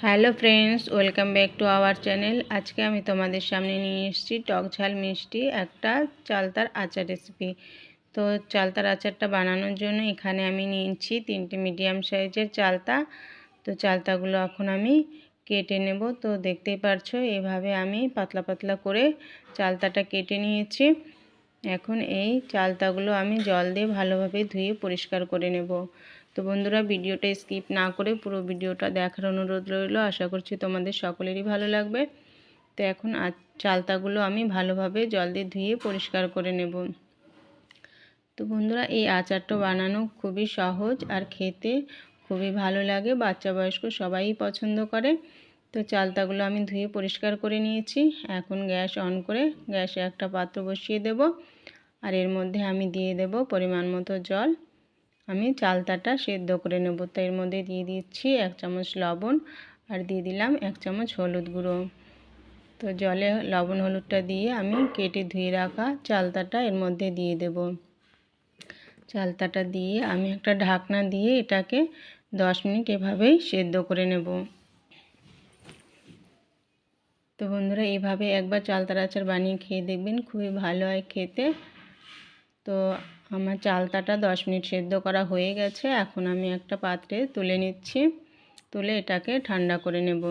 Hello friends, welcome back to our channel. আজকে আমি তোমাদের সামনে নিয়ে এসেছি টক ঝাল মিষ্টি একটা চালতার আচার রেসিপি। তো চালতার আচারটা বানানোর জন্য এখানে আমি নিয়েছি 3টে মিডিয়াম সাইজের চালতা। তো চালতাগুলো এখন আমি কেটে নেব। তো দেখতেই পারছো এভাবে আমি পাতলা পাতলা করে চালতাটা কেটে নিয়েছি। এখন এই চালতাগুলো আমি জল দিয়ে ভালোভাবে ধুয়ে পরিষ্কার করে নেব। তো বন্ধুরা, ভিডিওটা স্কিপ না করে পুরো ভিডিওটা দেখার অনুরোধ রইল। আশা করছি তোমাদের সকলেরই ভালো লাগবে। তো এখন চালতাগুলো আমি ভালোভাবে জল দিয়ে ধুয়ে পরিষ্কার করে নেব। তো বন্ধুরা, এই আচারটা বানানো খুবই সহজ আর খেতে খুবই ভালো লাগে, বাচ্চা বয়স্ক সবাই পছন্দ করে। তো চালতাগুলো আমি ধুয়ে পরিষ্কার করে নিয়েছি। এখন গ্যাস অন করে গ্যাসে একটা পাত্র বসিয়ে দেব, আর এর মধ্যে আমি দিয়ে দেব পরিমাণ মতো জল। আমি চালতাটা সেদ্ধ করে নেব। তো এর মধ্যে দিয়ে দিচ্ছি 1 চামচ লবণ, আর দিয়ে দিলাম 1 চামচ হলুদ গুঁড়ো। তো জলে লবণ হলুদটা দিয়ে আমি কেটে ধুয়ে রাখা চালতাটা এর মধ্যে দিয়ে দেব। চালতাটা দিয়ে আমি একটা ঢাকনা দিয়ে এটাকে 10 মিনিট এভাবেই সেদ্ধ করে নেব। তো বন্ধুরা, এইভাবে একবার চালতার আচার বানিয়ে খেয়ে দেখবেন, খুবই ভালো হয় খেতে। তো আমার চালতাটা 10 মিনিট সেদ্ধ করা হয়ে গেছে। এখন আমি একটা পাত্রে তুলে নিচ্ছি, তুলে এটাকে ঠান্ডা করে নেব।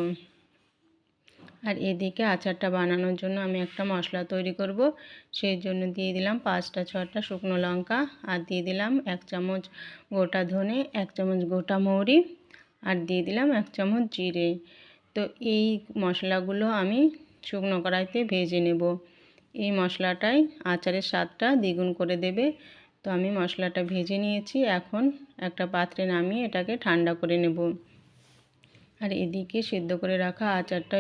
আর এদিকে আচারটা বানানোর জন্য আমি একটা মশলা তৈরি করব। সেই জন্য দিয়ে দিলাম 5টা 6টা শুকনো লঙ্কা, আর দিয়ে দিলাম 1 চামচ গোটা ধনে, 1 চামচ গোটা মৌরি, আর দিয়ে দিলাম 1 চামচ জিরে। তো এই মশলাগুলো আমি শুকনো কড়াইতে ভেজে নেব। এই মশলাটাই আচারের স্বাদটা দ্বিগুণ করে দেবে। তো আমি মশলাটা ভেজে নিয়েছি। এখন একটা পাত্রে নামিয়ে এটাকে ঠান্ডা করে নেব। আর এদিকে সেদ্ধ করে রাখা আচারটা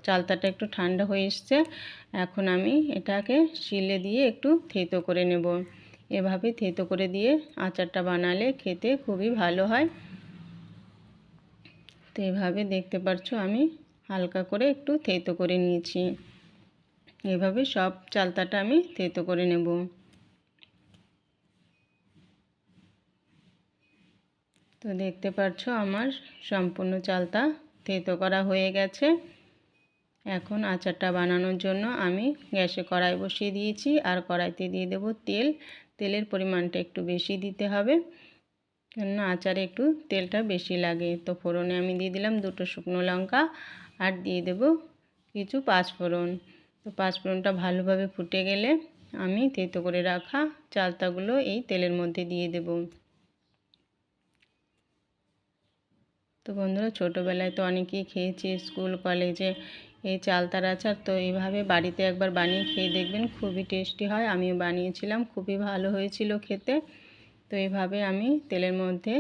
চালতাটা একটু ঠান্ডা হয়ে এসছে। এখন আমি এটাকে শিলে দিয়ে একটু থেতো করে নেব। এভাবে থেতো করে দিয়ে আচারটা বানালে খেতে খুবই ভালো হয়। তো এভাবে দেখতে পাচ্ছ আমি হালকা করে একটু থেতো করে নিয়েছি। এভাবে সব চালতাটা আমি থেতো করে নেব। তো দেখতে পাচ্ছ আমার সম্পূর্ণ চালতা থেতো করা হয়ে গেছে। এখন আচারটা বানানোর জন্য আমি গ্যাসে কড়াই বসিয়ে দিয়েছি, আর কড়াইতে দিয়ে দেব তেল। তেলের পরিমাণটা একটু বেশি দিতে হবে, কেননা আচারে একটু তেলটা বেশি লাগে। তো ফোড়নে আমি দিয়ে দিলাম 2টো শুকনো লঙ্কা, আর দিয়ে দেব কিছু পাঁচফোড়ন। তো পাঁচফোড়নটা ভালোভাবে ফুটে গেলে আমি থেতো করে রাখা চালতাগুলো এই তেলের মধ্যে দিয়ে দেব। তো বন্ধুরা, ছোটোবেলায় তো অনেকেই খেয়েছি স্কুল কলেজে এই চালতার আচার। তো এইভাবে বাড়িতে একবার বানিয়ে খেয়ে দেখবেন, খুবই টেস্টি হয়। আমিও বানিয়েছিলাম, খুবই ভালো হয়েছিল খেতে। তো এইভাবে আমি তেলের মধ্যে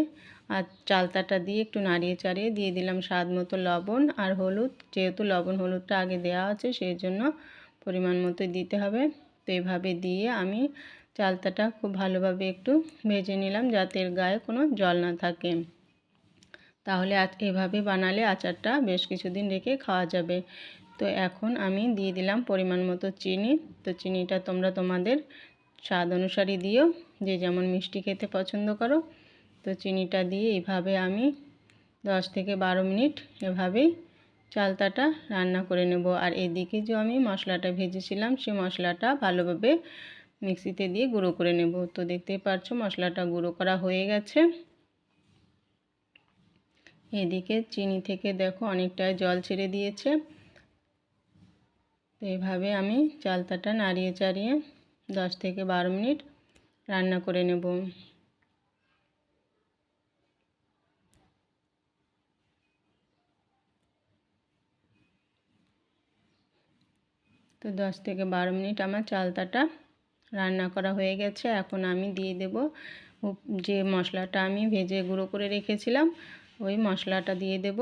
আর চালতাটা দিয়ে একটু নাড়িয়ে চাড়িয়ে দিয়ে দিলাম স্বাদ মতো লবণ আর হলুদ। যেহেতু লবণ হলুদটা আগে দেওয়া আছে, সেই জন্য পরিমাণ মতো দিতে হবে। তো এইভাবে দিয়ে আমি চালতাটা খুব ভালোভাবে একটু ভেজে নিলাম, যাতে এর গায়ে কোনো জল না থাকে। তাহলে এভাবে বানালে আচারটা বেশ কিছুদিন রেখে খাওয়া যাবে। তো এখন আমি দিয়ে দিলাম পরিমাণ মতো চিনি। তো চিনিটা তোমরা তোমাদের স্বাদ অনুসারে দিও, যে যেমন মিষ্টি খেতে পছন্দ করো। তো চিনিটা দিয়ে এভাবে আমি 10 থেকে 12 মিনিট এভাবেই চালতাটা রান্না করে নেব। আর এদিকে যে আমি মশলাটা ভেজেছিলাম, সেই মশলাটা ভালোভাবে মিক্সিতে দিয়ে গুঁড়ো করে নেব। তো দেখতেই পাচ্ছ মশলাটা গুঁড়ো করা হয়ে গেছে। এদিকে চিনি থেকে দেখো অনেকটাই জল ছেড়ে দিয়েছে। তো এইভাবে আমি চালতাটা নাড়িয়ে চাড়িয়ে 10 থেকে 12 মিনিট রান্না করে নেব। তো 10 থেকে 12 মিনিট আমার চালতাটা রান্না করা হয়ে গেছে। এখন আমি দিয়ে দেব যে মশলাটা আমি ভেজে গুঁড়ো করে রেখেছিলাম, ওই মশলাটা দিয়ে দেব।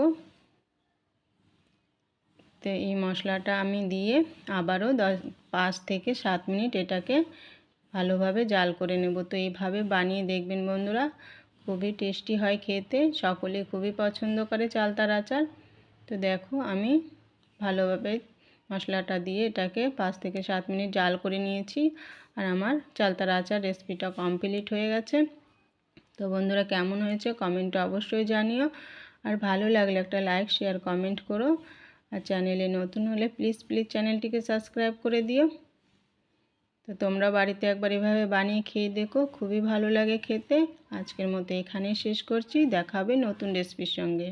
তো এই মশলাটা আমি দিয়ে আবারও 5 থেকে 7 মিনিট এটাকে ভালোভাবে জাল করে নেব। তো এইভাবে বানিয়ে দেখবেন বন্ধুরা, খুবই টেস্টি হয় খেতে, সকলে খুবই পছন্দ করে চালতার আচার। তো দেখো আমি ভালোভাবে মশলাটা দিয়ে এটাকে 5 থেকে 7 মিনিট জাল করে নিয়েছি, আর আমার চালতার আচার রেসিপিটা কমপ্লিট হয়ে গেছে। তো বন্ধুরা, কেমন হয়েছে কমেন্টে অবশ্যই জানিও। আর ভালো লাগলে একটা লাইক শেয়ার কমেন্ট করো। আর চ্যানেলে নতুন হলে প্লিজ চ্যানেলটিকে সাবস্ক্রাইব করে দিও। তো তোমরা বাড়িতে একবার এভাবে বানিয়ে খেয়ে দেখো, খুবই ভালো লাগে খেতে। আজকের মতো এখানেই শেষ করছি, দেখা হবে নতুন রেসিপির সঙ্গে।